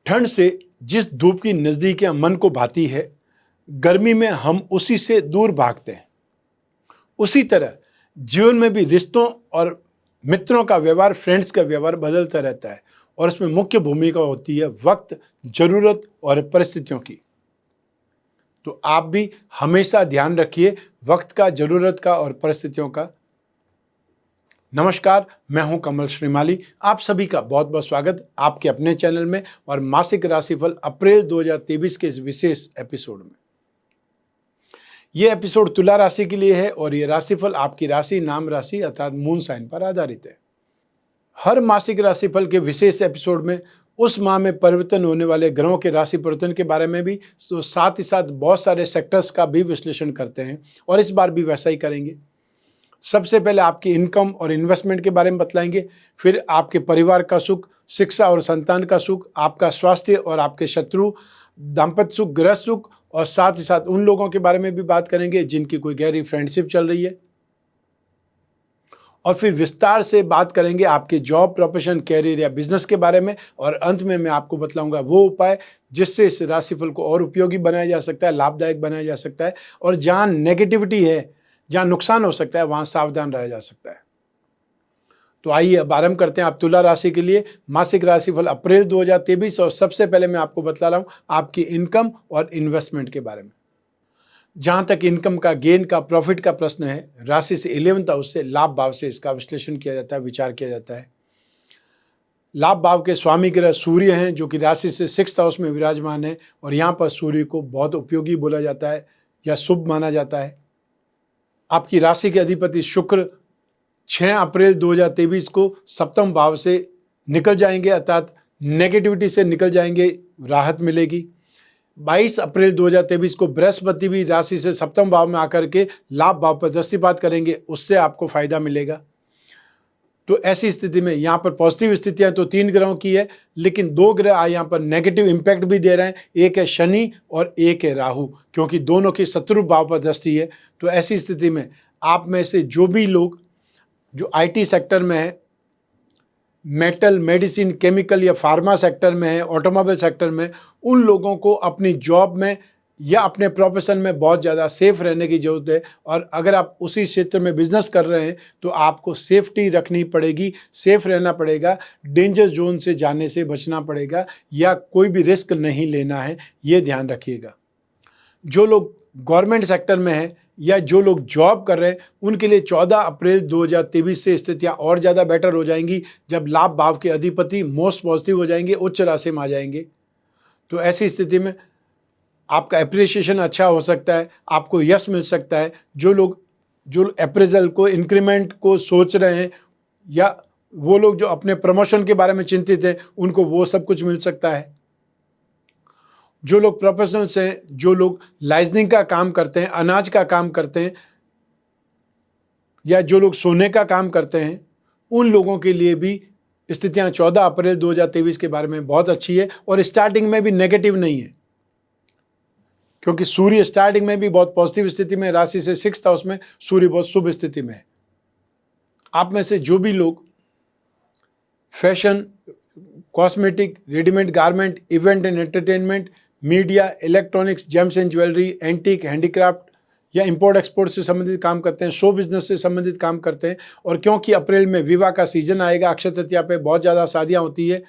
ठंड से जिस धूप की नज़दीकियाँ मन को भाती है, गर्मी में हम उसी से दूर भागते हैं। उसी तरह जीवन में भी रिश्तों और मित्रों का व्यवहार, फ्रेंड्स का व्यवहार बदलता रहता है और इसमें मुख्य भूमिका होती है वक्त, ज़रूरत और परिस्थितियों की। तो आप भी हमेशा ध्यान रखिए वक्त का, ज़रूरत का और परिस्थितियों का। नमस्कार, मैं हूं कमल श्रीमाली। आप सभी का बहुत बहुत स्वागत आपके अपने चैनल में और मासिक राशिफल अप्रैल 2023 के इस विशेष एपिसोड में। यह एपिसोड तुला राशि के लिए है और यह राशिफल आपकी राशि, नाम राशि अर्थात मून साइन पर आधारित है। हर मासिक राशिफल के विशेष एपिसोड में उस माह में परिवर्तन होने वाले ग्रहों के राशि परिवर्तन के बारे में भी, तो साथ ही साथ बहुत सारे सेक्टर्स का भी विश्लेषण करते हैं और इस बार भी वैसा ही करेंगे। सबसे पहले आपकी इनकम और इन्वेस्टमेंट के बारे में बतलाएंगे, फिर आपके परिवार का सुख, शिक्षा और संतान का सुख, आपका स्वास्थ्य और आपके शत्रु, दाम्पत्य सुख, गृह सुख और साथ ही साथ उन लोगों के बारे में भी बात करेंगे जिनकी कोई गहरी फ्रेंडशिप चल रही है। और फिर विस्तार से बात करेंगे आपके जॉब, प्रोफेशन, कैरियर या बिजनेस के बारे में और अंत में मैं आपको बतलाऊंगा वो उपाय जिससे इस राशिफल को और उपयोगी बनाया जा सकता है, लाभदायक बनाया जा सकता है और जहाँ नेगेटिविटी है, जहाँ नुकसान हो सकता है, वहाँ सावधान रहा जा सकता है। तो आइए अब आरंभ करते हैं आप तुला राशि के लिए मासिक राशिफल अप्रैल 2023। और सबसे पहले मैं आपको बतला रहा हूँ आपकी इनकम और इन्वेस्टमेंट के बारे में। जहाँ तक इनकम का, गेन का, प्रॉफिट का प्रश्न है, राशि से 11th हाउस से, लाभ भाव से इसका विश्लेषण किया जाता है, विचार किया जाता है। लाभ भाव के स्वामी ग्रह सूर्य हैं जो कि राशि से 6th हाउस में विराजमान है और यहाँ पर सूर्य को बहुत उपयोगी बोला जाता है या शुभ माना जाता है। आपकी राशि के अधिपति शुक्र 6 अप्रैल 2023 को सप्तम भाव से निकल जाएंगे, अर्थात नेगेटिविटी से निकल जाएंगे, राहत मिलेगी। 22 अप्रैल 2023 को बृहस्पति भी राशि से सप्तम भाव में आकर के लाभ भाव पर दृष्टिपात करेंगे, उससे आपको फायदा मिलेगा। तो ऐसी स्थिति में यहाँ पर पॉजिटिव स्थितियाँ तो 3 ग्रहों की है, लेकिन 2 ग्रह यहाँ पर नेगेटिव इम्पैक्ट भी दे रहे हैं। एक है शनि और एक है राहु, क्योंकि दोनों की शत्रु भाव पर दृष्टि है। तो ऐसी स्थिति में आप में से जो भी लोग जो आईटी सेक्टर में है, मेटल, मेडिसिन, केमिकल या फार्मा सेक्टर में है, ऑटोमोबाइल सेक्टर में, उन लोगों को अपनी जॉब में या अपने प्रोफेशन में बहुत ज़्यादा सेफ रहने की ज़रूरत है। और अगर आप उसी क्षेत्र में बिजनेस कर रहे हैं तो आपको सेफ्टी रखनी पड़ेगी, सेफ रहना पड़ेगा, डेंजर जोन से जाने से बचना पड़ेगा या कोई भी रिस्क नहीं लेना है, ये ध्यान रखिएगा। जो लोग गवर्नमेंट सेक्टर में हैं या जो लोग जॉब कर रहे हैं उनके लिए 14 अप्रैल 2023 से स्थितियां और ज़्यादा बेटर हो जाएंगी, जब लाभ भाव के अधिपति मोस्ट पॉजिटिव हो जाएंगे, उच्च राशि में आ जाएंगे। तो ऐसी स्थिति में आपका एप्रिसिएशन अच्छा हो सकता है, आपको यश मिल सकता है। जो लोग जो अप्रेजल को, इंक्रीमेंट को सोच रहे हैं या वो लोग जो अपने प्रमोशन के बारे में चिंतित हैं, उनको वो सब कुछ मिल सकता है। जो लोग प्रोफेशनल्स हैं, जो लोग लाइजनिंग का काम करते हैं, अनाज का काम करते हैं या जो लोग सोने का काम करते हैं, उन लोगों के लिए भी स्थितियां 14 अप्रैल 2023 के बारे में बहुत अच्छी है और स्टार्टिंग में भी नेगेटिव नहीं है, क्योंकि सूर्य स्टार्टिंग में भी बहुत पॉजिटिव स्थिति में, राशि से 6th हाउस में सूर्य बहुत शुभ स्थिति में है। आप में से जो भी लोग fashion, cosmetic, readymade garment, event and entertainment, media, electronics, James and jewellery, antique, handicraft या इंपोर्ट एक्सपोर्ट से संबंधित काम करते हैं, शो बिजनेस से संबंधित काम करते हैं, और क्योंकि अप्रैल में विवाह का सीजन आएगा, अक्षय तृतीया पे बहुत ज़्यादा शादियाँ होती है,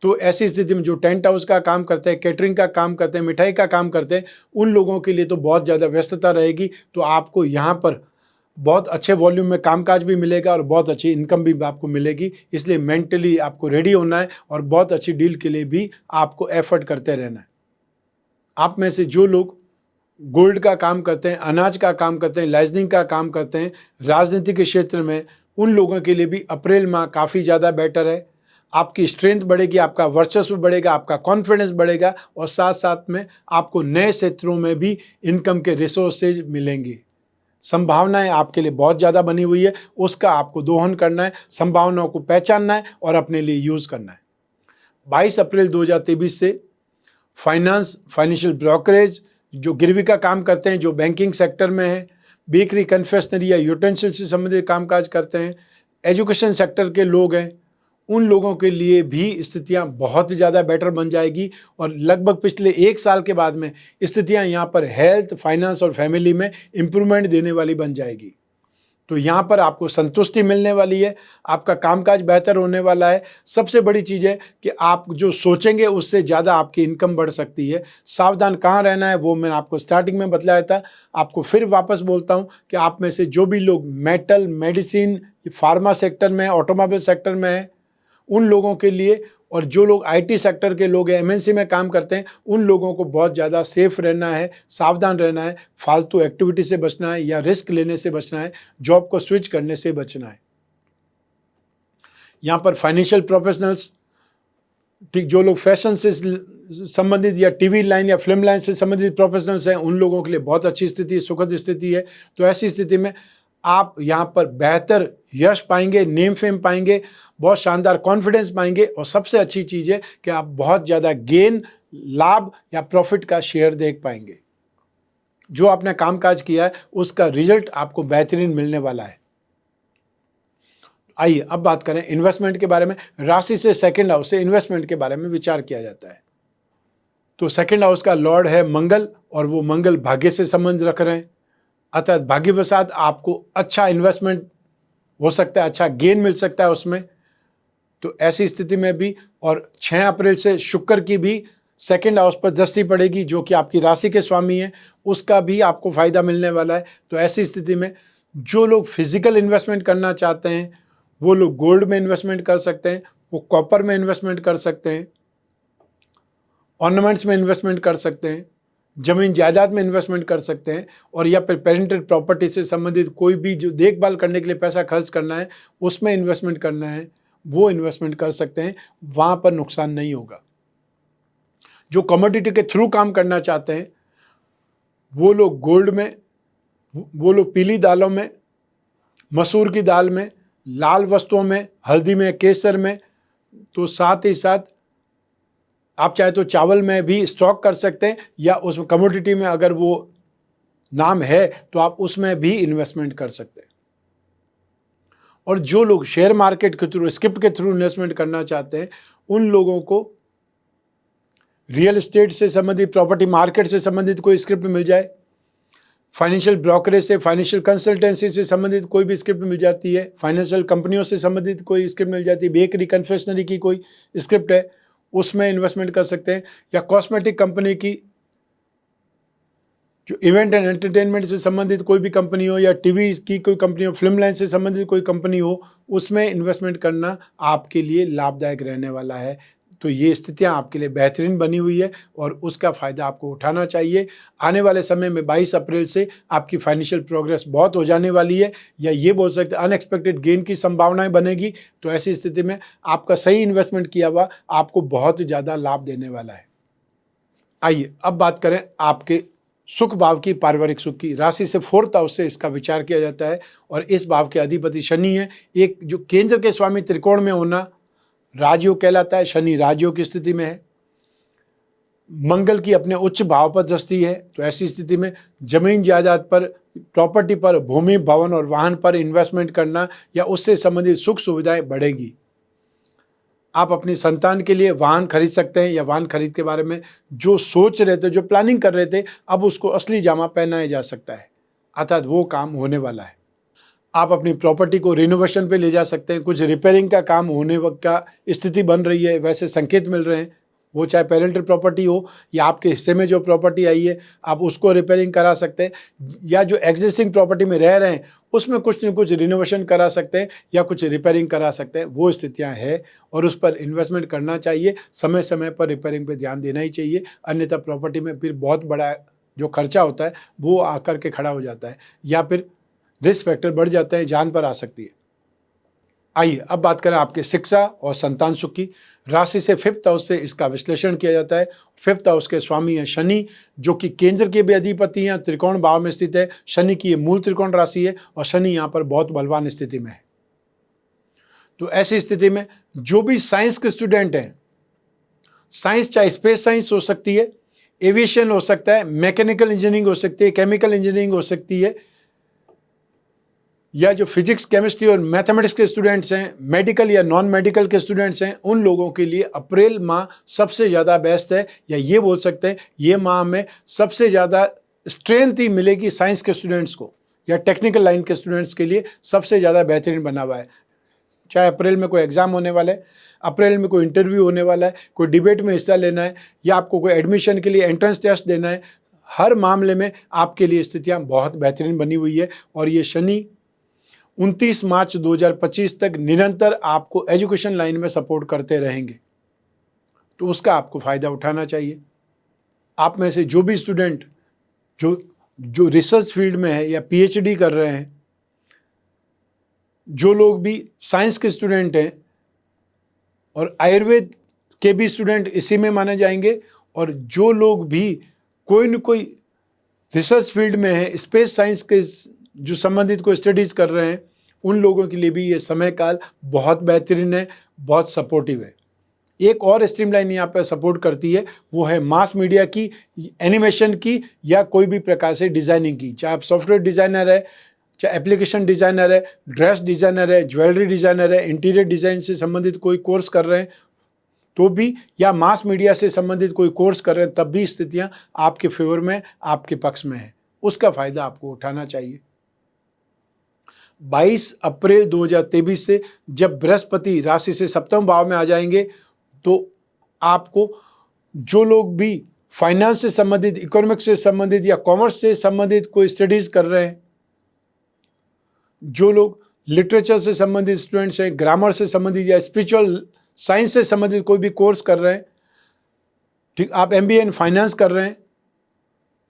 तो ऐसी स्थिति में जो टेंट हाउस का काम करते हैं, कैटरिंग का काम करते हैं, मिठाई का काम करते हैं, उन लोगों के लिए तो बहुत ज़्यादा व्यस्तता रहेगी। तो आपको यहाँ पर बहुत अच्छे वॉल्यूम में कामकाज भी मिलेगा और बहुत अच्छी इनकम भी आपको मिलेगी। इसलिए मेंटली आपको रेडी होना है और बहुत अच्छी डील के लिए भी आपको एफर्ट करते रहना है। आप में से जो लोग गोल्ड का काम करते हैं, अनाज का काम करते हैं, लाइजनिंग का काम करते हैं, राजनीति के क्षेत्र में, उन लोगों के लिए भी अप्रैल माह काफ़ी ज़्यादा बेटर है। आपकी स्ट्रेंथ बढ़ेगी, आपका वर्चस्व बढ़ेगा, आपका कॉन्फिडेंस बढ़ेगा और साथ साथ में आपको नए क्षेत्रों में भी इनकम के रिसोर्सेज मिलेंगे। संभावनाएं आपके लिए बहुत ज़्यादा बनी हुई है, उसका आपको दोहन करना है, संभावनाओं को पहचानना है और अपने लिए यूज़ करना है। 22 अप्रैल 2023 से फाइनेंस, फाइनेंशियल ब्रोकरेज, जो गिरवी का काम करते हैं, जो बैंकिंग सेक्टर में है, बेकरी, कन्फेक्शनरी या यूटेंसिल से संबंधित कामकाज करते हैं, एजुकेशन सेक्टर के लोग हैं, उन लोगों के लिए भी स्थितियां बहुत ज़्यादा बेटर बन जाएगी और लगभग पिछले 1 साल के बाद में स्थितियां यहाँ पर हेल्थ, फाइनेंस और फैमिली में इम्प्रूवमेंट देने वाली बन जाएगी। तो यहाँ पर आपको संतुष्टि मिलने वाली है, आपका कामकाज बेहतर होने वाला है। सबसे बड़ी चीज़ है कि आप जो सोचेंगे उससे ज़्यादा आपकी इनकम बढ़ सकती है। सावधान कहाँ रहना है वो मैंने आपको स्टार्टिंग में बतलाया था। आपको फिर वापस बोलता हूँ कि आप में से जो भी लोग मेटल, मेडिसिन, फार्मा सेक्टर में, ऑटोमोबाइल सेक्टर में हैं, उन लोगों के लिए, और जो लोग आईटी सेक्टर के लोग हैं, एमएनसी में काम करते हैं, उन लोगों को बहुत ज़्यादा सेफ रहना है, सावधान रहना है, फालतू एक्टिविटी से बचना है या रिस्क लेने से बचना है, जॉब को स्विच करने से बचना है। यहाँ पर फाइनेंशियल प्रोफेशनल्स, ठीक, जो लोग फैशन से संबंधित या टीवी लाइन या फिल्म लाइन से संबंधित प्रोफेशनल्स हैं, उन लोगों के लिए बहुत अच्छी स्थिति, सुखद स्थिति है। तो ऐसी स्थिति में आप यहाँ पर बेहतर यश पाएंगे, नेम फेम पाएंगे, बहुत शानदार कॉन्फिडेंस पाएंगे, और सबसे अच्छी चीज़ है कि आप बहुत ज़्यादा गेन, लाभ या प्रॉफिट का शेयर देख पाएंगे। जो आपने कामकाज किया है उसका रिजल्ट आपको बेहतरीन मिलने वाला है। आइए अब बात करें इन्वेस्टमेंट के बारे में। राशि से सेकंड हाउस से इन्वेस्टमेंट के बारे में विचार किया जाता है। तो सेकंड हाउस का लॉर्ड है मंगल, और वो मंगल भाग्य से संबंध रख रहे हैं, अर्थात भाग्यवशात आपको अच्छा इन्वेस्टमेंट हो सकता है, अच्छा गेन मिल सकता है उसमें। तो ऐसी स्थिति में भी, और 6 अप्रैल से शुक्र की भी सेकंड हाउस पर दृष्टि पड़ेगी, जो कि आपकी राशि के स्वामी है, उसका भी आपको फायदा मिलने वाला है। तो ऐसी स्थिति में जो लोग फिजिकल इन्वेस्टमेंट करना चाहते हैं वो लोग गोल्ड में इन्वेस्टमेंट कर सकते हैं, वो कॉपर में इन्वेस्टमेंट कर सकते हैं, ऑर्नामेंट्स में इन्वेस्टमेंट कर सकते हैं, जमीन जायदाद में इन्वेस्टमेंट कर सकते हैं, और या फिर पेरेंटेड प्रॉपर्टी से संबंधित कोई भी जो देखभाल करने के लिए पैसा खर्च करना है उसमें इन्वेस्टमेंट करना है, वो इन्वेस्टमेंट कर सकते हैं, वहाँ पर नुकसान नहीं होगा। जो कमोडिटी के थ्रू काम करना चाहते हैं वो लोग गोल्ड में, वो लोग पीली दालों में, मसूर की दाल में, लाल वस्तुओं में, हल्दी में, केसर में, तो साथ ही साथ आप चाहे तो चावल में भी स्टॉक कर सकते हैं, या उस कमोडिटी में अगर वो नाम है तो आप उसमें भी इन्वेस्टमेंट कर सकते हैं। और जो लोग शेयर मार्केट के थ्रू, स्क्रिप्ट के थ्रू इन्वेस्टमेंट करना चाहते हैं, उन लोगों को रियल एस्टेट से संबंधित, प्रॉपर्टी मार्केट से संबंधित कोई स्क्रिप्ट मिल जाए, फाइनेंशियल ब्रोकरेज से, फाइनेंशियल कंसल्टेंसी से संबंधित कोई भी स्क्रिप्ट मिल जाती है, फाइनेंशियल कंपनियों से संबंधित कोई स्क्रिप्ट मिल जाती है, बेकरी, कन्फेक्शनरी की कोई स्क्रिप्ट है उसमें इन्वेस्टमेंट कर सकते हैं, या कॉस्मेटिक कंपनी की, जो इवेंट एंड एंटरटेनमेंट से संबंधित कोई भी कंपनी हो, या टीवी की कोई कंपनी हो, फिल्म लाइन से संबंधित कोई कंपनी हो, उसमें इन्वेस्टमेंट करना आपके लिए लाभदायक रहने वाला है। तो ये स्थितियां आपके लिए बेहतरीन बनी हुई है और उसका फ़ायदा आपको उठाना चाहिए। आने वाले समय में 22 अप्रैल से आपकी फाइनेंशियल प्रोग्रेस बहुत हो जाने वाली है, या ये बोल सकते हैं अनएक्सपेक्टेड गेन की संभावनाएं बनेगी। तो ऐसी स्थिति में आपका सही इन्वेस्टमेंट किया हुआ आपको बहुत ज़्यादा लाभ देने वाला है। आइए अब बात करें आपके सुख भाव की, पारिवारिक सुख की। राशि से 4th हाउस से इसका विचार किया जाता है, और इस भाव के अधिपति शनि है। एक जो केंद्र के स्वामी त्रिकोण में होना राजयोग कहलाता है। शनि राजयोग की स्थिति में है, मंगल की अपने उच्च भाव पर दृष्टि है। तो ऐसी स्थिति में जमीन जायदाद पर, प्रॉपर्टी पर, भूमि, भवन और वाहन पर इन्वेस्टमेंट करना या उससे संबंधित सुख सुविधाएं बढ़ेगी। आप अपनी संतान के लिए वाहन खरीद सकते हैं, या वाहन खरीद के बारे में जो सोच रहे थे, जो प्लानिंग कर रहे थे, अब उसको असली जामा पहनाया जा सकता है, अर्थात वो काम होने वाला है। आप अपनी प्रॉपर्टी को रिनोवेशन पे ले जा सकते हैं, कुछ रिपेयरिंग का काम होने का स्थिति बन रही है, वैसे संकेत मिल रहे हैं। वो चाहे पेरेंटल प्रॉपर्टी हो या आपके हिस्से में जो प्रॉपर्टी आई है आप उसको रिपेयरिंग करा सकते हैं, या जो एग्जिस्टिंग प्रॉपर्टी में रह रहे हैं उसमें कुछ न कुछ रिनोवेशन करा सकते हैं या कुछ रिपेयरिंग करा सकते हैं। वो स्थितियां हैं और उस पर इन्वेस्टमेंट करना चाहिए। समय समय पर रिपेयरिंग पे ध्यान देना ही चाहिए, अन्यथा प्रॉपर्टी में फिर बहुत बड़ा जो खर्चा होता है वो आकर के खड़ा हो जाता है, या फिर रिस्क फैक्टर बढ़ जाता है, जान पर आ सकती है। आइए अब बात करें आपके शिक्षा और संतान सुख की। राशि से 5th हाउस से इसका विश्लेषण किया जाता है। 5th हाउस के स्वामी है शनि, जो कि केंद्र के भी अधिपति हैं, त्रिकोण भाव में स्थित है। शनि की ये मूल त्रिकोण राशि है और शनि यहाँ पर बहुत बलवान स्थिति में है। तो ऐसी स्थिति में जो भी साइंस के स्टूडेंट हैं, साइंस चाहे स्पेस साइंस हो सकती है, एविएशन हो सकता है, मैकेनिकल इंजीनियरिंग हो सकती है, केमिकल इंजीनियरिंग हो सकती है, या जो फिजिक्स केमिस्ट्री और मैथमेटिक्स के स्टूडेंट्स हैं, मेडिकल या नॉन मेडिकल के स्टूडेंट्स हैं, उन लोगों के लिए अप्रैल माह सबसे ज़्यादा बेस्ट है, या ये बोल सकते हैं ये माह में सबसे ज़्यादा स्ट्रेंथ ही मिलेगी साइंस के स्टूडेंट्स को या टेक्निकल लाइन के स्टूडेंट्स के लिए सबसे ज़्यादा बेहतरीन बना हुआ है। चाहे अप्रैल में कोई एग्ज़ाम होने वाला है, अप्रैल में कोई इंटरव्यू होने वाला है, कोई डिबेट में हिस्सा लेना है, या आपको कोई एडमिशन के लिए एंट्रेंस टेस्ट देना है, हर मामले में आपके लिए स्थितियाँ बहुत बेहतरीन बनी हुई है। और ये शनि 29 मार्च 2025 तक निरंतर आपको एजुकेशन लाइन में सपोर्ट करते रहेंगे, तो उसका आपको फ़ायदा उठाना चाहिए। आप में से जो भी स्टूडेंट जो रिसर्च फील्ड में है या पीएचडी कर रहे हैं, जो लोग भी साइंस के स्टूडेंट हैं और आयुर्वेद के भी स्टूडेंट इसी में माने जाएंगे, और जो लोग भी कोई न कोई रिसर्च फील्ड में है, स्पेस साइंस के जो संबंधित कोई स्टडीज़ कर रहे हैं, उन लोगों के लिए भी ये समय काल बहुत बेहतरीन है, बहुत सपोर्टिव है। एक और स्ट्रीमलाइन यहाँ पर सपोर्ट करती है, वो है मास मीडिया की, एनिमेशन की, या कोई भी प्रकार से डिज़ाइनिंग की। चाहे आप सॉफ्टवेयर डिज़ाइनर है, चाहे एप्लीकेशन डिज़ाइनर है, ड्रेस डिज़ाइनर है, ज्वेलरी डिज़ाइनर है, इंटीरियर डिज़ाइन से संबंधित कोई कोर्स कर रहे हैं तो भी, या मास मीडिया से संबंधित कोई कोर्स कर रहे हैं तब भी स्थितियाँ आपके फेवर में, आपके पक्ष में है, उसका फ़ायदा आपको उठाना चाहिए। 22 अप्रैल 2023 से जब बृहस्पति राशि से सप्तम भाव में आ जाएंगे, तो आपको जो लोग भी फाइनेंस से संबंधित, इकोनॉमिक्स से संबंधित या कॉमर्स से संबंधित कोई स्टडीज़ कर रहे हैं, जो लोग लिटरेचर से संबंधित स्टूडेंट्स हैं, ग्रामर से संबंधित या स्पिरिचुअल साइंस से संबंधित कोई भी कोर्स कर रहे हैं, ठीक, आप एमबीए इन फाइनेंस कर रहे हैं,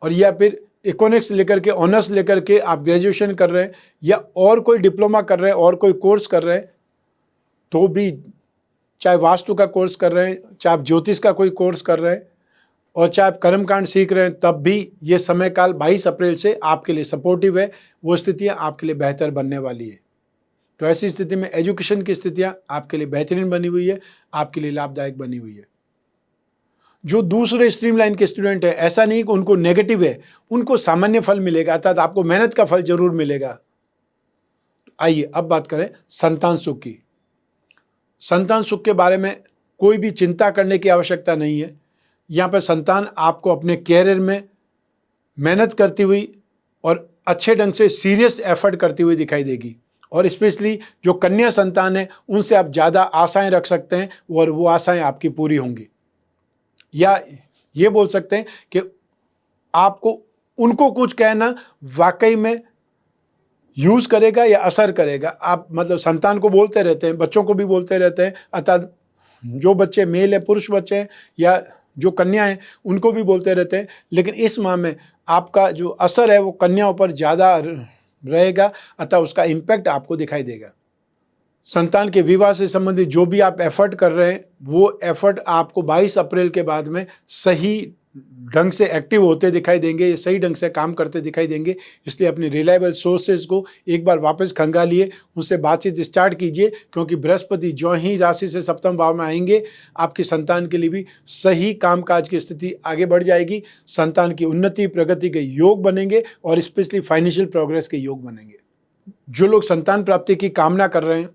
और या फिर इकोनॉमिक्स लेकर के ऑनर्स लेकर के आप ग्रेजुएशन कर रहे हैं, या और कोई डिप्लोमा कर रहे हैं और कोई कोर्स कर रहे हैं, तो भी, चाहे वास्तु का कोर्स कर रहे हैं, चाहे आप ज्योतिष का कोई कोर्स कर रहे हैं, और चाहे आप कर्मकांड सीख रहे हैं, तब भी ये समय काल 22 अप्रैल से आपके लिए सपोर्टिव है, वो स्थितियाँ आपके लिए बेहतर बनने वाली है। तो ऐसी स्थिति में एजुकेशन की स्थितियाँ आपके लिए बेहतरीन बनी हुई है, आपके लिए लाभदायक बनी हुई है। जो दूसरे स्ट्रीमलाइन के स्टूडेंट हैं, ऐसा नहीं कि उनको नेगेटिव है, उनको सामान्य फल मिलेगा, अर्थात आपको मेहनत का फल जरूर मिलेगा। आइए अब बात करें संतान सुख की। संतान सुख के बारे में कोई भी चिंता करने की आवश्यकता नहीं है। यहाँ पर संतान आपको अपने कैरियर में मेहनत करती हुई और अच्छे ढंग से सीरियस एफर्ट करती हुई दिखाई देगी, और स्पेशली जो कन्या संतान है उनसे आप ज़्यादा आशाएं रख सकते हैं, और वो आशाएं आपकी पूरी होंगी। या ये बोल सकते हैं कि आपको उनको कुछ कहना वाकई में यूज़ करेगा या असर करेगा। आप मतलब संतान को बोलते रहते हैं, बच्चों को भी बोलते रहते हैं, अर्थात जो बच्चे मेल है, पुरुष बच्चे हैं, या जो कन्या हैं उनको भी बोलते रहते हैं, लेकिन इस माह में आपका जो असर है वो कन्याओं पर ज़्यादा रहेगा, अतः उसका इम्पैक्ट आपको दिखाई देगा। संतान के विवाह से संबंधित जो भी आप एफर्ट कर रहे हैं, वो एफर्ट आपको 22 अप्रैल के बाद में सही ढंग से एक्टिव होते दिखाई देंगे, सही ढंग से काम करते दिखाई देंगे। इसलिए अपनी रिलायबल सोर्सेज को एक बार वापस खंगालिए, उनसे बातचीत स्टार्ट कीजिए, क्योंकि बृहस्पति जो ही राशि से सप्तम भाव में आएंगे, आपकी संतान के लिए भी सही कामकाज की स्थिति आगे बढ़ जाएगी। संतान की उन्नति प्रगति के योग बनेंगे, और स्पेशली फाइनेंशियल प्रोग्रेस के योग बनेंगे। जो लोग संतान प्राप्ति की कामना कर रहे हैं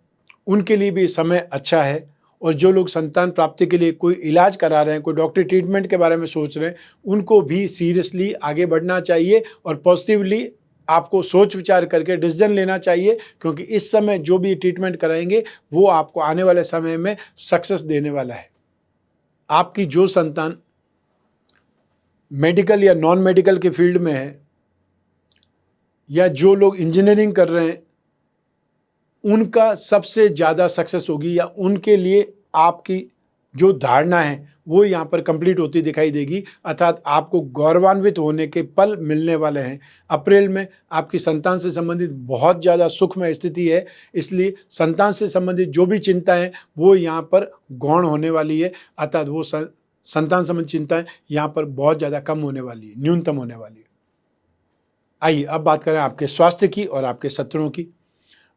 उनके लिए भी समय अच्छा है, और जो लोग संतान प्राप्ति के लिए कोई इलाज करा रहे हैं, कोई डॉक्टरी ट्रीटमेंट के बारे में सोच रहे हैं, उनको भी सीरियसली आगे बढ़ना चाहिए, और पॉजिटिवली आपको सोच विचार करके डिसीजन लेना चाहिए, क्योंकि इस समय जो भी ट्रीटमेंट कराएंगे वो आपको आने वाले समय में सक्सेस देने वाला है। आपकी जो संतान मेडिकल या नॉन मेडिकल के फील्ड में है, या जो लोग इंजीनियरिंग कर रहे हैं, उनका सबसे ज़्यादा सक्सेस होगी, या उनके लिए आपकी जो धारणा है वो यहाँ पर कंप्लीट होती दिखाई देगी, अर्थात आपको गौरवान्वित होने के पल मिलने वाले हैं। अप्रैल में आपकी संतान से संबंधित बहुत ज़्यादा सुखमय स्थिति है, इसलिए संतान से संबंधित जो भी चिंताएं वो यहाँ पर गौण होने वाली है, अर्थात वो संतान संबंधित चिंताएं यहाँ पर बहुत ज़्यादा कम होने वाली है, न्यूनतम होने वाली है। आइए अब बात करें आपके स्वास्थ्य की और आपके शत्रुओं की।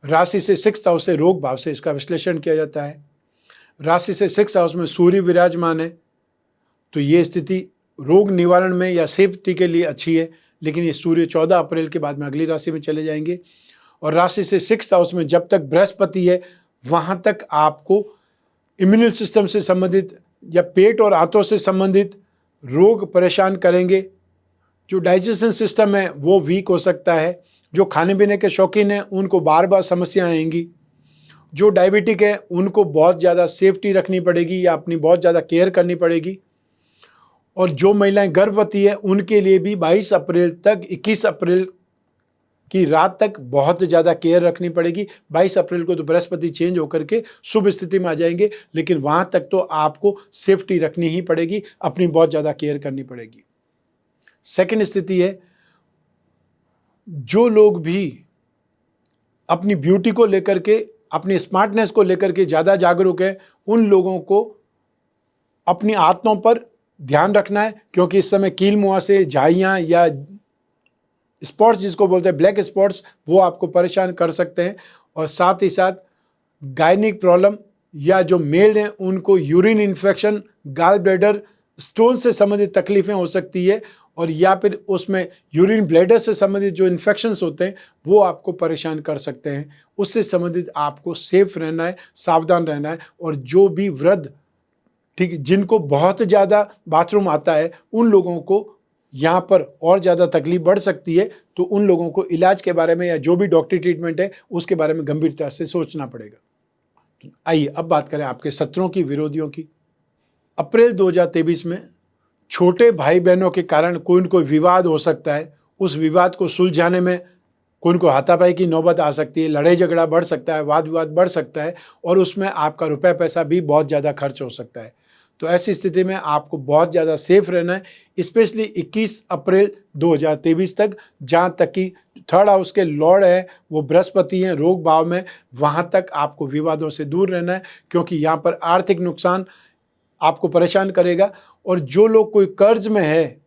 राशि से 6th हाउस से रोग भाव से इसका विश्लेषण किया जाता है। राशि से 6th हाउस में सूर्य विराजमान है, तो ये स्थिति रोग निवारण में या सेफ्टी के लिए अच्छी है, लेकिन ये सूर्य 14 अप्रैल के बाद में अगली राशि में चले जाएंगे। और राशि से 6th हाउस में जब तक बृहस्पति है वहाँ तक आपको इम्यून सिस्टम से संबंधित या पेट और आंतों से संबंधित रोग परेशान करेंगे। जो डाइजेशन सिस्टम है वो वीक हो सकता है। जो खाने पीने के शौकीन हैं उनको बार बार समस्याएं आएंगी। जो डायबिटिक है उनको बहुत ज़्यादा सेफ्टी रखनी पड़ेगी या अपनी बहुत ज़्यादा केयर करनी पड़ेगी। और जो महिलाएं गर्भवती है उनके लिए भी 22 अप्रैल तक 21 अप्रैल की रात तक बहुत ज़्यादा केयर रखनी पड़ेगी। 22 अप्रैल को तो बृहस्पति चेंज होकर के शुभ स्थिति में आ जाएंगे, लेकिन वहाँ तक तो आपको सेफ्टी रखनी ही पड़ेगी, अपनी बहुत ज़्यादा केयर करनी पड़ेगी। सेकंड स्थिति है, जो लोग भी अपनी ब्यूटी को लेकर के, अपनी स्मार्टनेस को लेकर के ज़्यादा जागरूक है, उन लोगों को अपनी आत्माओं पर ध्यान रखना है, क्योंकि इस समय कील मुहासे, झाइयाँ या स्पॉट्स जिसको बोलते हैं ब्लैक स्पॉट्स, वो आपको परेशान कर सकते हैं। और साथ ही साथ गायनिक प्रॉब्लम या जो मेल हैं उनको urine infection, gall bladder stone से संबंधित तकलीफें हो सकती है, और या फिर उसमें यूरिन ब्लैडर से संबंधित जो इन्फेक्शंस होते हैं वो आपको परेशान कर सकते हैं। उससे संबंधित आपको सेफ रहना है, सावधान रहना है। और जो भी वृद्ध, ठीक है, जिनको बहुत ज़्यादा बाथरूम आता है, उन लोगों को यहाँ पर और ज़्यादा तकलीफ बढ़ सकती है, तो उन लोगों को इलाज के बारे में या जो भी डॉक्टरी ट्रीटमेंट है उसके बारे में गंभीरता से सोचना पड़ेगा। आइए अब बात करें आपके शत्रुओं की, विरोधियों की। अप्रैल 2023 में छोटे भाई बहनों के कारण कोई न कोई विवाद हो सकता है। उस विवाद को सुलझाने में कोई न कोई हाथापाई की नौबत आ सकती है, लड़ाई झगड़ा बढ़ सकता है, वाद विवाद बढ़ सकता है, और उसमें आपका रुपया पैसा भी बहुत ज़्यादा खर्च हो सकता है। तो ऐसी स्थिति में आपको बहुत ज़्यादा सेफ रहना है, स्पेशली 21 अप्रैल 2023 तक, जहाँ तक कि 3rd हाउस के लॉर्ड हैं वो बृहस्पति हैं रोग भाव में, वहाँ तक आपको विवादों से दूर रहना है, क्योंकि यहाँ पर आर्थिक नुकसान आपको परेशान करेगा। और जो लोग कोई कर्ज में है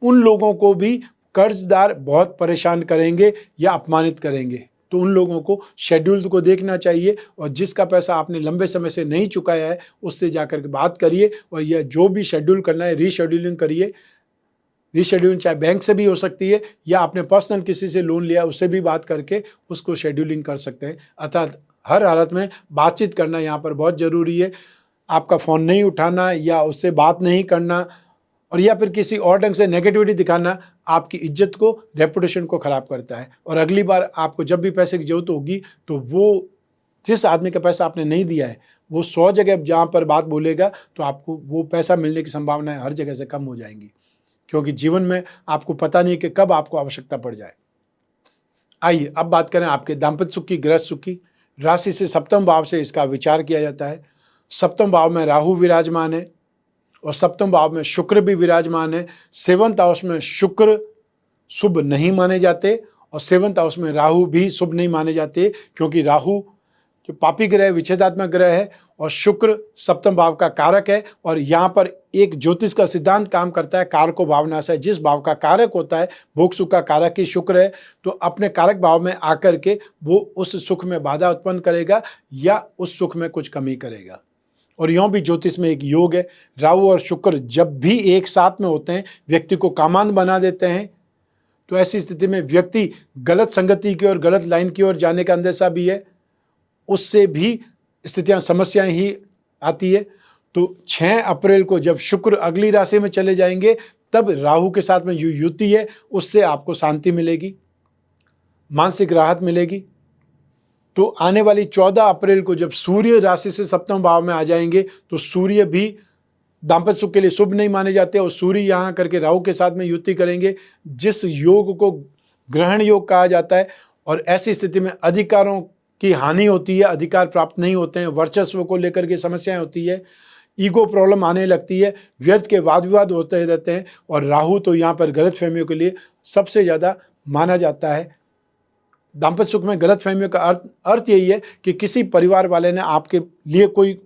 उन लोगों को भी कर्जदार बहुत परेशान करेंगे या अपमानित करेंगे। तो उन लोगों को शेड्यूल को देखना चाहिए, और जिसका पैसा आपने लंबे समय से नहीं चुकाया है उससे जाकर के बात करिए, और यह जो भी शेड्यूल करना है रीशेड्यूलिंग करिए। रीशेड्यूलिंग चाहे बैंक से भी हो सकती है या आपने पर्सनल किसी से लोन लिया उससे भी बात करके उसको शेड्यूलिंग कर सकते हैं। अर्थात हर हालत में बातचीत करना यहाँ पर बहुत ज़रूरी है। आपका फ़ोन नहीं उठाना या उससे बात नहीं करना और या फिर किसी और ढंग से नेगेटिविटी दिखाना आपकी इज्जत को, रेपुटेशन को ख़राब करता है। और अगली बार आपको जब भी पैसे की ज़रूरत होगी तो वो जिस आदमी का पैसा आपने नहीं दिया है वो 100 जगह जहाँ पर बात बोलेगा तो आपको वो पैसा मिलने की संभावनाएं हर जगह से कम हो जाएंगी, क्योंकि जीवन में आपको पता नहीं कि कब आपको आवश्यकता पड़ जाए। आइए अब बात करें आपके दाम्पत्य सुख की, गृह सुख की। राशि से 7वें भाव से इसका विचार किया जाता है। 7वें भाव में राहु विराजमान है और 7वें भाव में शुक्र भी विराजमान है। 7th हाउस में शुक्र शुभ नहीं माने जाते और 7th हाउस में राहु भी शुभ नहीं माने जाते, क्योंकि राहु जो पापी ग्रह है, विच्छेदात्मक ग्रह है, और शुक्र 7वें भाव का कारक है। और यहाँ पर एक ज्योतिष का सिद्धांत काम करता है, कारको भावनाश है। जिस भाव का कारक होता है, भोग सुख का कारक ही शुक्र है, तो अपने कारक भाव में आकर के वो उस सुख में बाधा उत्पन्न करेगा या उस सुख में कुछ कमी करेगा। और यूँ भी ज्योतिष में एक योग है, राहु और शुक्र जब भी एक साथ में होते हैं व्यक्ति को कामांध बना देते हैं। तो ऐसी स्थिति में व्यक्ति गलत संगति की ओर, गलत लाइन की ओर जाने का अंदेशा भी है, उससे भी स्थितियां, समस्याएं ही आती है। तो 6 अप्रैल को जब शुक्र अगली राशि में चले जाएंगे तब राहु के साथ में जो युति है उससे आपको शांति मिलेगी, मानसिक राहत मिलेगी। तो आने वाली 14 अप्रैल को जब सूर्य राशि से 7वें भाव में आ जाएंगे तो सूर्य भी दाम्पत्य सुख के लिए शुभ नहीं माने जाते, और सूर्य यहाँ करके राहु के साथ में युति करेंगे, जिस योग को ग्रहण योग कहा जाता है। और ऐसी स्थिति में अधिकारों की हानि होती है, अधिकार प्राप्त नहीं होते हैं, वर्चस्व को लेकर के समस्याएं होती है, ईगो प्रॉब्लम आने लगती है, व्यर्थ के वाद विवाद होते रहते हैं। और राहु तो यहाँ पर गलतफहमियों के लिए सबसे ज़्यादा माना जाता है। दाम्पत्य सुख में गलतफहमियों का अर्थ यही है कि किसी परिवार वाले ने आपके लिए कोई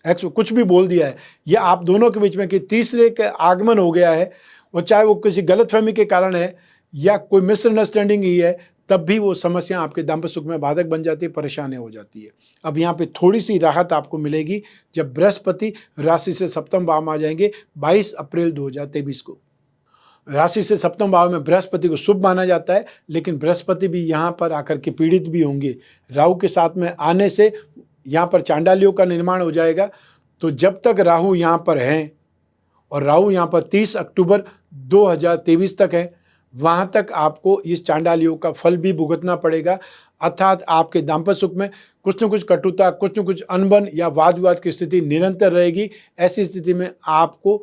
कुछ भी बोल दिया है, या आप दोनों के बीच में कि तीसरे के आगमन हो गया है, और चाहे वो किसी गलतफहमी के कारण है या कोई मिसअंडरस्टैंडिंग ही है, तब भी वो समस्या आपके दाम्पत्य सुख में बाधक बन जाती है, परेशानी हो जाती है। अब यहाँ पे थोड़ी सी राहत आपको मिलेगी जब बृहस्पति राशि से 7वें भाव में आ जाएंगे 22 अप्रैल 2023 को। राशि से सप्तम भाव में बृहस्पति को शुभ माना जाता है, लेकिन बृहस्पति भी यहाँ पर आकर के पीड़ित भी होंगे। राहु के साथ में आने से यहाँ पर चांडालियों का निर्माण हो जाएगा। तो जब तक राहु यहाँ पर हैं, और राहु यहाँ पर 30 अक्टूबर 2023 तक है, वहाँ तक आपको इस चांडालियों का फल भी भुगतना पड़ेगा। अर्थात आपके दाम्पत्य सुख में कुछ न कुछ कटुता, कुछ न कुछ अनबन या वाद विवाद की स्थिति निरंतर रहेगी। ऐसी स्थिति में आपको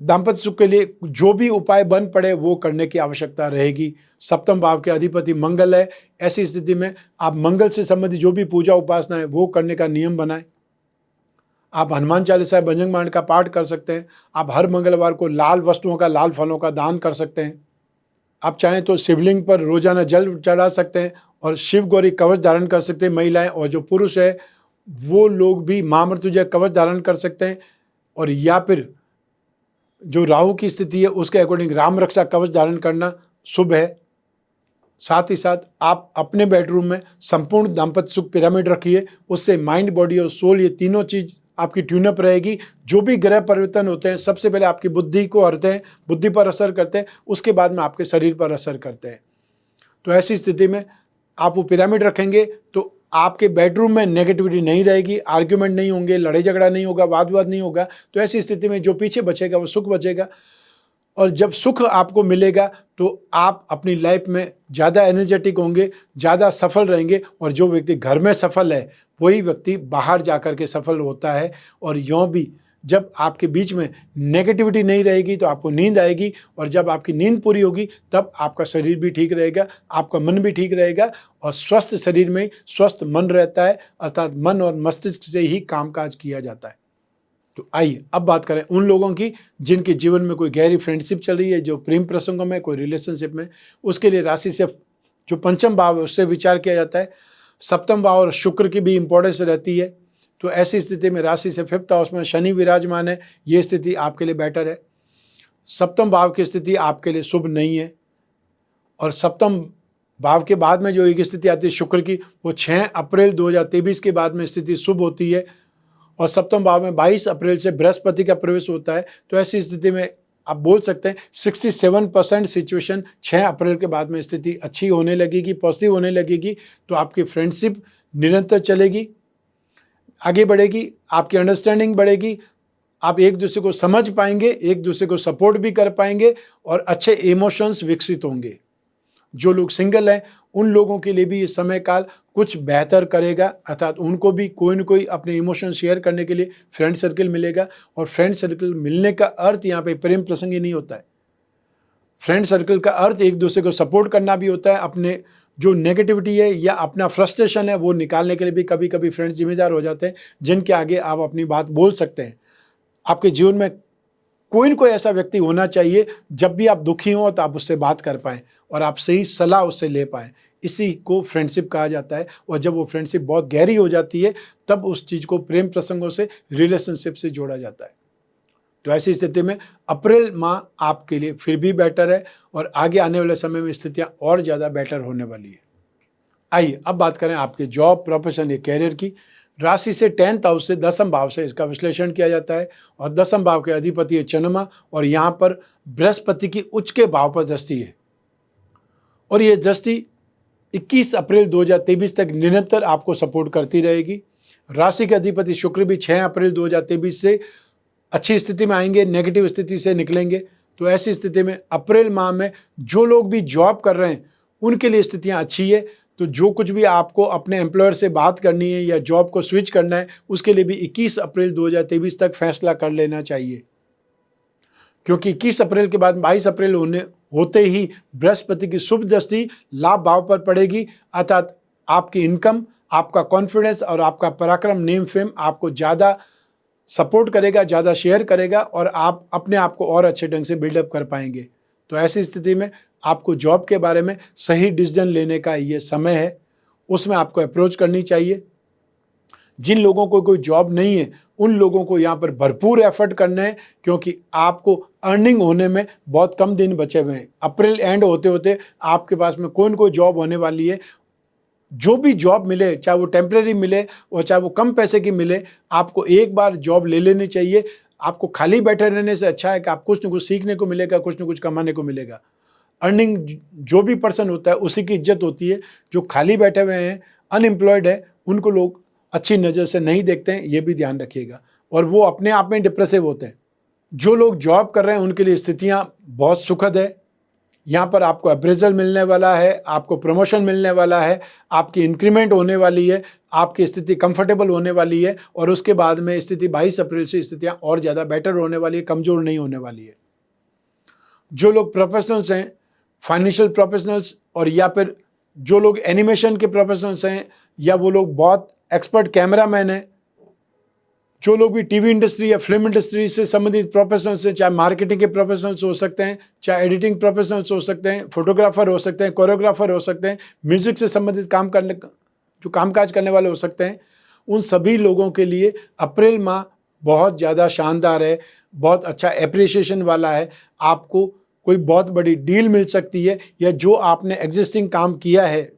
दाम्पत्य सुख के लिए जो भी उपाय बन पड़े वो करने की आवश्यकता रहेगी। सप्तम भाव के अधिपति मंगल है। ऐसी स्थिति में आप मंगल से संबंधित जो भी पूजा उपासना है वो करने का नियम बनाएं। आप हनुमान चालीसा, बजरंग बाण का पाठ कर सकते हैं। आप हर मंगलवार को लाल वस्तुओं का, लाल फलों का दान कर सकते हैं। आप चाहें तो शिवलिंग पर रोजाना जल चढ़ा सकते हैं और शिव गौरी कवच धारण कर सकते हैं महिलाएं, और जो पुरुष है वो लोग भी महामृत्युंजय कवच धारण कर सकते हैं। और या फिर जो राहु की स्थिति है उसके अकॉर्डिंग राम रक्षा कवच धारण करना शुभ है। साथ ही साथ आप अपने बेडरूम में संपूर्ण दाम्पत्य सुख पिरामिड रखिए। उससे माइंड, बॉडी और सोल, ये तीनों चीज आपकी ट्यूनअप रहेगी। जो भी ग्रह परिवर्तन होते हैं सबसे पहले आपकी बुद्धि को हरते हैं, बुद्धि पर असर करते हैं, उसके बाद में आपके शरीर पर असर करते हैं। तो ऐसी स्थिति में आप वो पिरामिड रखेंगे तो आपके बेडरूम में नेगेटिविटी नहीं रहेगी, आर्ग्यूमेंट नहीं होंगे, लड़ाई झगड़ा नहीं होगा, वाद विवाद नहीं होगा। तो ऐसी स्थिति में जो पीछे बचेगा वो सुख बचेगा। और जब सुख आपको मिलेगा तो आप अपनी लाइफ में ज़्यादा एनर्जेटिक होंगे, ज़्यादा सफल रहेंगे। और जो व्यक्ति घर में सफल है वही व्यक्ति बाहर जाकर के सफल होता है। और यूँ भी जब आपके बीच में नेगेटिविटी नहीं रहेगी तो आपको नींद आएगी, और जब आपकी नींद पूरी होगी तब आपका शरीर भी ठीक रहेगा, आपका मन भी ठीक रहेगा। और स्वस्थ शरीर में स्वस्थ मन रहता है, अर्थात मन और मस्तिष्क से ही कामकाज किया जाता है। तो आइए अब बात करें उन लोगों की जिनके जीवन में कोई गहरी फ्रेंडशिप चल रही है, जो प्रेम प्रसंगों में, कोई रिलेशनशिप में। उसके लिए राशि से जो पंचम भाव है उससे विचार किया जाता है। सप्तम भाव और शुक्र की भी इंपॉर्टेंस रहती है। तो ऐसी स्थिति में राशि से 5th हाउस में शनि विराजमान है, ये स्थिति आपके लिए बेटर है। सप्तम भाव की स्थिति आपके लिए शुभ नहीं है। और सप्तम भाव के बाद में जो एक स्थिति आती है शुक्र की, वो 6 अप्रैल 2023 के बाद में स्थिति शुभ होती है। और सप्तम भाव में 22 अप्रैल से बृहस्पति का प्रवेश होता है। तो ऐसी स्थिति में आप बोल सकते हैं 67% सिचुएशन 6 अप्रैल के बाद में स्थिति अच्छी होने लगेगी, पॉजिटिव होने लगेगी। तो आपकी फ्रेंडशिप निरंतर चलेगी, आगे बढ़ेगी, आपकी अंडरस्टैंडिंग बढ़ेगी, आप एक दूसरे को समझ पाएंगे, एक दूसरे को सपोर्ट भी कर पाएंगे, और अच्छे इमोशंस विकसित होंगे। जो लोग सिंगल हैं उन लोगों के लिए भी ये समय काल कुछ बेहतर करेगा, अर्थात उनको भी कोई न कोई अपने इमोशन शेयर करने के लिए फ्रेंड सर्कल मिलेगा। और फ्रेंड सर्कल मिलने का अर्थ यहाँ पे प्रेम प्रसंग ही नहीं होता है। फ्रेंड सर्कल का अर्थ एक दूसरे को सपोर्ट करना भी होता है। अपने जो नेगेटिविटी है या अपना फ्रस्ट्रेशन है वो निकालने के लिए भी कभी कभी फ्रेंड्स जिम्मेदार हो जाते हैं, जिनके आगे आप अपनी बात बोल सकते हैं। आपके जीवन में कोई न कोई ऐसा व्यक्ति होना चाहिए जब भी आप दुखी हो तो आप उससे बात कर पाएं और आप सही सलाह उससे ले पाएं। इसी को फ्रेंडशिप कहा जाता है। और जब वो फ्रेंडशिप बहुत गहरी हो जाती है तब उस चीज़ को प्रेम प्रसंगों से, रिलेशनशिप से जोड़ा जाता है। तो ऐसी स्थिति में अप्रैल माह आपके लिए फिर भी बेटर है, और आगे आने वाले समय में स्थितियाँ और ज़्यादा बेटर होने वाली है। आइए अब बात करें आपके जॉब, प्रोफेशन या कैरियर की। राशि से 10th हाउस से, 10th भाव से इसका विश्लेषण किया जाता है। और 10th भाव के अधिपति है चंद्रमा, और यहाँ पर बृहस्पति की उच्च के भाव पर दृष्टि है। और ये दृष्टि 21 अप्रैल 2023 तक निरंतर आपको सपोर्ट करती रहेगी। राशि के अधिपति शुक्र भी 6 अप्रैल 2023 से अच्छी स्थिति में आएंगे, नेगेटिव स्थिति से निकलेंगे। तो ऐसी स्थिति में अप्रैल माह में जो लोग भी जॉब कर रहे हैं उनके लिए स्थितियाँ अच्छी है। तो जो कुछ भी आपको अपने एम्प्लॉयर से बात करनी है या जॉब को स्विच करना है उसके लिए भी 21 अप्रैल 2023 तक फैसला कर लेना चाहिए, क्योंकि 21 अप्रैल के बाद 22 अप्रैल होते ही बृहस्पति की शुभ दृष्टि लाभ भाव पर पड़ेगी। अर्थात आपकी इनकम, आपका कॉन्फिडेंस और आपका पराक्रम, नेम फेम आपको ज़्यादा सपोर्ट करेगा, ज़्यादा शेयर करेगा, और आप अपने आप को और अच्छे ढंग से बिल्डअप कर पाएंगे। तो ऐसी स्थिति में आपको जॉब के बारे में सही डिसीजन लेने का ये समय है, उसमें आपको अप्रोच करनी चाहिए। जिन लोगों को कोई जॉब नहीं है उन लोगों को यहाँ पर भरपूर एफर्ट करना है, क्योंकि आपको अर्निंग होने में बहुत कम दिन बचे हुए हैं। अप्रैल एंड होते होते आपके पास में कोई न कोई जॉब होने वाली है। जो भी जॉब मिले, चाहे वो टेम्परेरी मिले और चाहे वो कम पैसे की मिले, आपको एक बार जॉब ले लेनी चाहिए। आपको खाली बैठे रहने से अच्छा है कि आप कुछ न कुछ सीखने को मिलेगा, कुछ न कुछ कमाने को मिलेगा। अर्निंग जो भी पर्सन होता है उसी की इज्जत होती है। जो खाली बैठे हुए हैं, अनएम्प्लॉयड है, उनको लोग अच्छी नज़र से नहीं देखते हैं, ये भी ध्यान रखिएगा, और वो अपने आप में डिप्रेसिव होते हैं। जो लोग जॉब कर रहे हैं उनके लिए स्थितियां बहुत सुखद है। यहाँ पर आपको अप्रेजल मिलने वाला है, आपको प्रमोशन मिलने वाला है, आपकी इंक्रीमेंट होने वाली है, आपकी स्थिति कंफर्टेबल होने वाली है, और उसके बाद में स्थिति 22 अप्रैल से स्थितियां और ज़्यादा बेटर होने वाली है, कमज़ोर नहीं होने वाली है। जो लोग प्रोफेशनल्स हैं, फाइनेंशियल प्रोफेशनल्स, और या फिर जो लोग एनिमेशन के प्रोफेशनल्स हैं, या वो लोग बहुत एक्सपर्ट कैमरामैन हैं, जो लोग भी टीवी इंडस्ट्री या फिल्म इंडस्ट्री से संबंधित प्रोफेशनल्स हैं, चाहे मार्केटिंग के प्रोफेशनल्स हो सकते हैं, चाहे एडिटिंग प्रोफेशनल्स हो सकते हैं, फोटोग्राफर हो सकते हैं, कोरियोग्राफर हो सकते हैं, म्यूजिक से संबंधित जो कामकाज करने वाले हो सकते हैं, उन सभी लोगों के लिए अप्रैल माह बहुत ज़्यादा शानदार है, बहुत अच्छा एप्रिसिएशन वाला है। आपको कोई बहुत बड़ी डील मिल सकती है, या जो आपने एग्जिस्टिंग काम किया है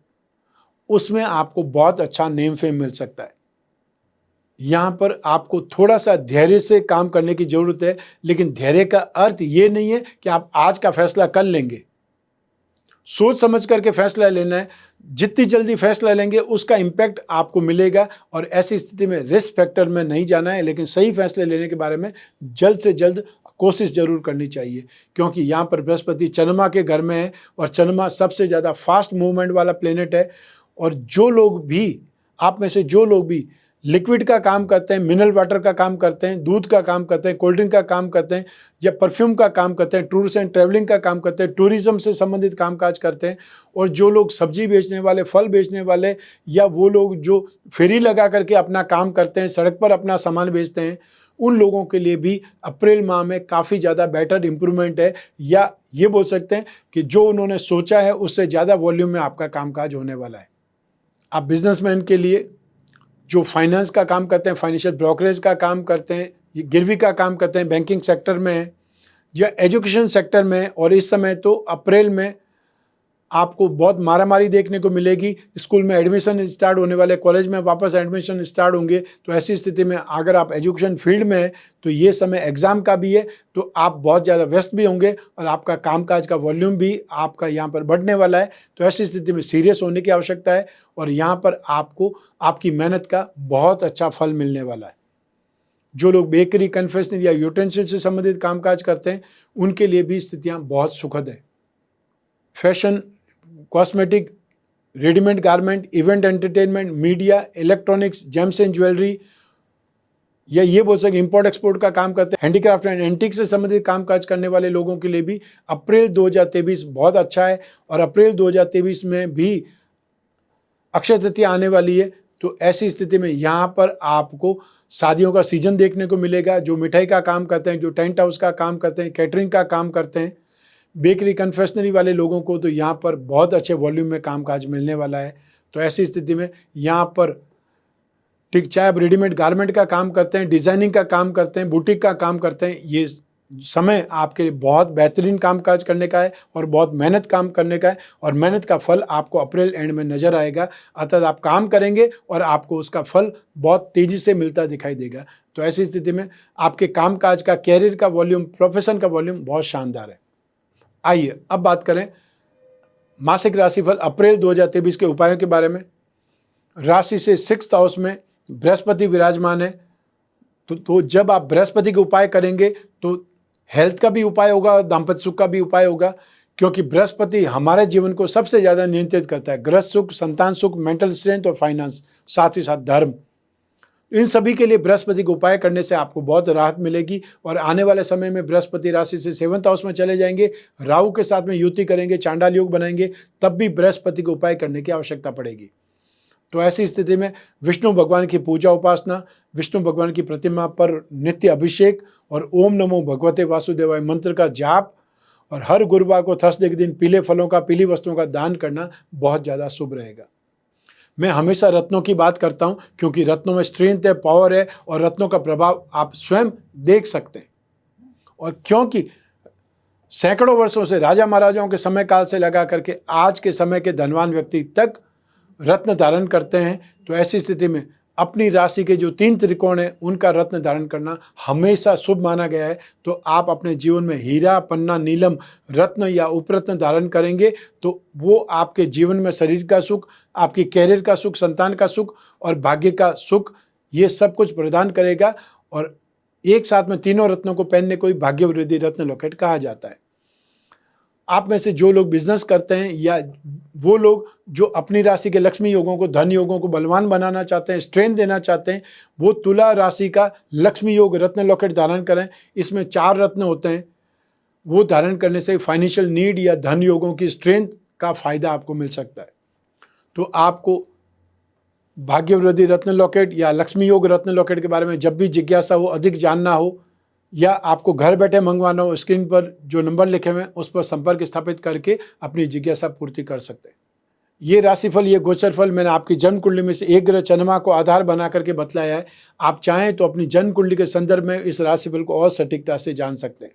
उसमें आपको बहुत अच्छा नेम फेम मिल सकता है। यहाँ पर आपको थोड़ा सा धैर्य से काम करने की ज़रूरत है, लेकिन धैर्य का अर्थ ये नहीं है कि आप आज का फैसला कल लेंगे। सोच समझ करके फैसला लेना है। जितनी जल्दी फैसला लेंगे उसका इम्पैक्ट आपको मिलेगा, और ऐसी स्थिति में रिस्क फैक्टर में नहीं जाना है, लेकिन सही फैसले लेने के बारे में जल्द से जल्द कोशिश जरूर करनी चाहिए, क्योंकि यहाँ पर बृहस्पति चंद्रमा के घर में है, और चंद्रमा सबसे ज़्यादा फास्ट मूवमेंट वाला प्लेनेट है। और जो लोग भी, आप में से जो लोग भी लिक्विड का काम करते हैं, मिनरल वाटर का काम करते हैं, दूध का काम करते हैं, कोल्ड ड्रिंक का काम करते हैं, या परफ्यूम का काम करते हैं, टूर्स एंड ट्रैवलिंग का काम करते हैं, टूरिज्म से संबंधित कामकाज करते हैं, और जो लोग सब्जी बेचने वाले, फल बेचने वाले, या वो लोग जो फेरी लगा करके अपना काम करते हैं, सड़क पर अपना सामान बेचते हैं, उन लोगों के लिए भी अप्रैल माह में काफ़ी ज़्यादा बेटर इंप्रूवमेंट है, या ये बोल सकते हैं कि जो उन्होंने सोचा है उससे ज़्यादा वॉल्यूम में आपका कामकाज होने वाला है। आप बिजनेसमैन के लिए जो फाइनेंस का काम करते हैं, फाइनेंशियल ब्रोकरेज का काम करते हैं, ये गिरवी का काम करते हैं, बैंकिंग सेक्टर में है या एजुकेशन सेक्टर में, और इस समय तो अप्रैल में आपको बहुत मारामारी देखने को मिलेगी। स्कूल में एडमिशन स्टार्ट होने वाले, कॉलेज में वापस एडमिशन स्टार्ट होंगे, तो ऐसी स्थिति में अगर आप एजुकेशन फील्ड में हैं तो ये समय एग्ज़ाम का भी है, तो आप बहुत ज़्यादा व्यस्त भी होंगे, और आपका कामकाज का वॉल्यूम भी आपका यहाँ पर बढ़ने वाला है। तो ऐसी स्थिति में सीरियस होने की आवश्यकता है, और यहाँ पर आपको आपकी मेहनत का बहुत अच्छा फल मिलने वाला है। जो लोग बेकरी, कन्फेक्शनरी या यूटेंसिल से संबंधित कामकाज करते हैं उनके लिए भी स्थितियाँ बहुत सुखद है। Fashion, cosmetic, readymade garment, event entertainment, media, electronics, James and jewellery, या ये बोल सके इंपोर्ट एक्सपोर्ट का काम करते हैं, हैंडीक्राफ्ट एंड एंटीक से संबंधित कामकाज करने वाले लोगों के लिए भी अप्रैल 2023 बहुत अच्छा है। और अप्रैल 2023 में भी अक्षय तृतीया आने वाली है, तो ऐसी स्थिति में यहाँ पर आपको शादियों का सीजन देखने को मिलेगा। जो मिठाई का काम करते हैं, जो टेंट हाउस का काम करते हैं, कैटरिंग का काम करते हैं, बेकरी, कन्फेक्शनरी वाले लोगों को तो यहाँ पर बहुत अच्छे वॉल्यूम में कामकाज मिलने वाला है। तो ऐसी स्थिति में यहाँ पर ठीक, चाहे आप रेडीमेड गारमेंट का काम करते हैं, डिज़ाइनिंग का काम करते हैं, बुटीक का काम करते हैं, ये समय आपके लिए बहुत बेहतरीन कामकाज करने का है और बहुत मेहनत काम करने का है, और मेहनत का फल आपको अप्रैल एंड में नज़र आएगा। अर्थात आप काम करेंगे और आपको उसका फल बहुत तेज़ी से मिलता दिखाई देगा। तो ऐसी स्थिति में आपके कामकाज का, कैरियर का वॉल्यूम, प्रोफेशन का वॉल्यूम बहुत शानदार है। आइए अब बात करें मासिक राशिफल अप्रैल 2023 के उपायों के बारे में। राशि से 6th हाउस में बृहस्पति विराजमान है, तो जब आप बृहस्पति के उपाय करेंगे तो हेल्थ का भी उपाय होगा और दाम्पत्य सुख का भी उपाय होगा, क्योंकि बृहस्पति हमारे जीवन को सबसे ज़्यादा नियंत्रित करता है। गृह सुख, संतान सुख, मेंटल स्ट्रेंथ और फाइनेंस, साथ ही साथ धर्म, इन सभी के लिए बृहस्पति को उपाय करने से आपको बहुत राहत मिलेगी। और आने वाले समय में बृहस्पति राशि से 7th हाउस में चले जाएंगे, राहु के साथ में युति करेंगे, चांडाल योग बनाएंगे, तब भी बृहस्पति को उपाय करने की आवश्यकता पड़ेगी। तो ऐसी स्थिति में विष्णु भगवान की पूजा उपासना, विष्णु भगवान की प्रतिमा पर नित्य अभिषेक और ओम नमो भगवते वासुदेवाय मंत्र का जाप, और हर गुरुवार को थर्सडे के दिन पीले फलों का, पीली वस्तुओं का दान करना बहुत ज़्यादा शुभ रहेगा। मैं हमेशा रत्नों की बात करता हूं, क्योंकि रत्नों में स्ट्रेंथ है, पावर है, और रत्नों का प्रभाव आप स्वयं देख सकते हैं। और क्योंकि सैकड़ों वर्षों से, राजा महाराजाओं के समय काल से लगा करके आज के समय के धनवान व्यक्ति तक रत्न धारण करते हैं, तो ऐसी स्थिति में अपनी राशि के जो 3 त्रिकोण हैं उनका रत्न धारण करना हमेशा शुभ माना गया है। तो आप अपने जीवन में हीरा, पन्ना, नीलम, रत्न या उपरत्न धारण करेंगे तो वो आपके जीवन में शरीर का सुख, आपके कैरियर का सुख, संतान का सुख और भाग्य का सुख, ये सब कुछ प्रदान करेगा। और एक साथ में तीनों रत्नों को पहनने को ही भाग्य वृद्धि रत्न लॉकेट कहा जाता है। आप में से जो लोग बिजनेस करते हैं या वो लोग जो अपनी राशि के लक्ष्मी योगों को, धन योगों को बलवान बनाना चाहते हैं, स्ट्रेंथ देना चाहते हैं, वो तुला राशि का लक्ष्मी योग रत्न लॉकेट धारण करें। इसमें 4 रत्न होते हैं। वो धारण करने से फाइनेंशियल नीड या धन योगों की स्ट्रेंथ का फायदा आपको मिल सकता है। तो आपको भाग्य वृद्धि रत्न लॉकेट या लक्ष्मी योग रत्न लॉकेट के बारे में जब भी जिज्ञासा हो, अधिक जानना हो या आपको घर बैठे मंगवाना हो, स्क्रीन पर जो नंबर लिखे हुए हैं उस पर संपर्क स्थापित करके अपनी जिज्ञासा पूर्ति कर सकते हैं। ये राशिफल, ये गोचर फल मैंने आपकी जन्म कुंडली में से एक ग्रह चंद्रमा को आधार बना करके बतलाया है। आप चाहें तो अपनी जन्म कुंडली के संदर्भ में इस राशिफल को और सटीकता से जान सकते हैं।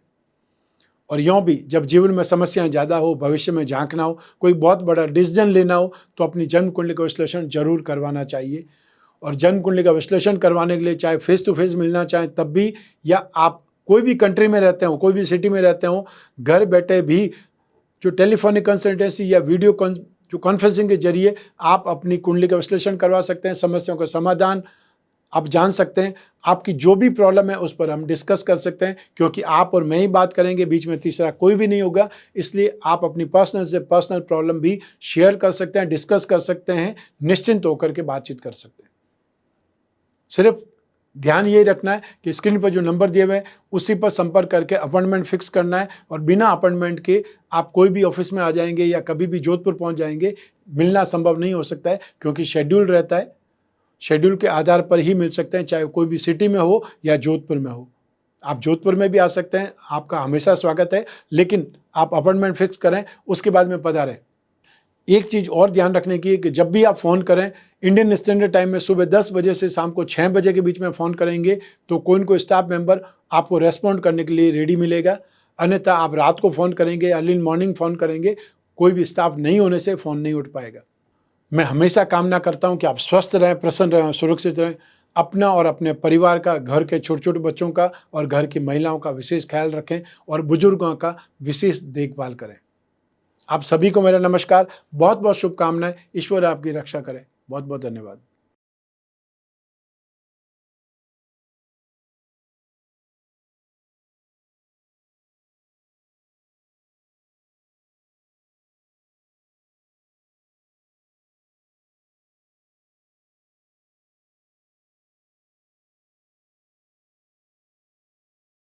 और यूँ भी जब जीवन में समस्याएं ज़्यादा हो, भविष्य में झांकना हो, कोई बहुत बड़ा डिसीजन लेना हो तो अपनी जन्म कुंडली का विश्लेषण जरूर करवाना चाहिए। और जन्म कुंडली का विश्लेषण करवाने के लिए चाहे फेस टू फेस मिलना चाहें तब भी, या आप कोई भी कंट्री में रहते हो, कोई भी सिटी में रहते हो, घर बैठे भी जो टेलीफोनिक कंसल्टेंसी या वीडियो कॉन्फ्रेंसिंग के जरिए आप अपनी कुंडली का विश्लेषण करवा सकते हैं। समस्याओं का समाधान आप जान सकते हैं। आपकी जो भी प्रॉब्लम है उस पर हम डिस्कस कर सकते हैं, क्योंकि आप और मैं ही बात करेंगे, बीच में तीसरा कोई भी नहीं होगा। इसलिए आप अपनी पर्सनल से पर्सनल प्रॉब्लम भी शेयर कर सकते हैं, डिस्कस कर सकते हैं, निश्चिंत होकर के बातचीत कर सकते हैं। सिर्फ ध्यान यही रखना है कि स्क्रीन पर जो नंबर दिए हुए हैं उसी पर संपर्क करके अपॉइंटमेंट फिक्स करना है। और बिना अपॉइंटमेंट के आप कोई भी ऑफिस में आ जाएंगे या कभी भी जोधपुर पहुंच जाएंगे, मिलना संभव नहीं हो सकता है, क्योंकि शेड्यूल रहता है। शेड्यूल के आधार पर ही मिल सकते हैं, चाहे कोई भी सिटी में हो या जोधपुर में हो। आप जोधपुर में भी आ सकते हैं, आपका हमेशा स्वागत है, लेकिन आप अपॉइंटमेंट फिक्स करें, उसके बाद में पधारें। एक चीज़ और ध्यान रखने की है कि जब भी आप फ़ोन करें, इंडियन स्टैंडर्ड टाइम में सुबह 10 बजे से शाम को 6 बजे के बीच में फ़ोन करेंगे तो कोई न कोई स्टाफ मेंबर आपको रेस्पॉन्ड करने के लिए रेडी मिलेगा। अन्यथा आप रात को फ़ोन करेंगे, अर्ली मॉर्निंग फ़ोन करेंगे, कोई भी स्टाफ नहीं होने से फ़ोन नहीं उठ पाएगा। मैं हमेशा कामना करता हूँ कि आप स्वस्थ रहें, प्रसन्न रहें और सुरक्षित रहें। अपना और अपने परिवार का, घर के छोटे छोटे बच्चों का और घर की महिलाओं का विशेष ख्याल रखें और बुजुर्गों का विशेष देखभाल करें। आप सभी को मेरा नमस्कार, बहुत बहुत शुभकामनाएं। ईश्वर आपकी रक्षा करें। बहुत बहुत धन्यवाद।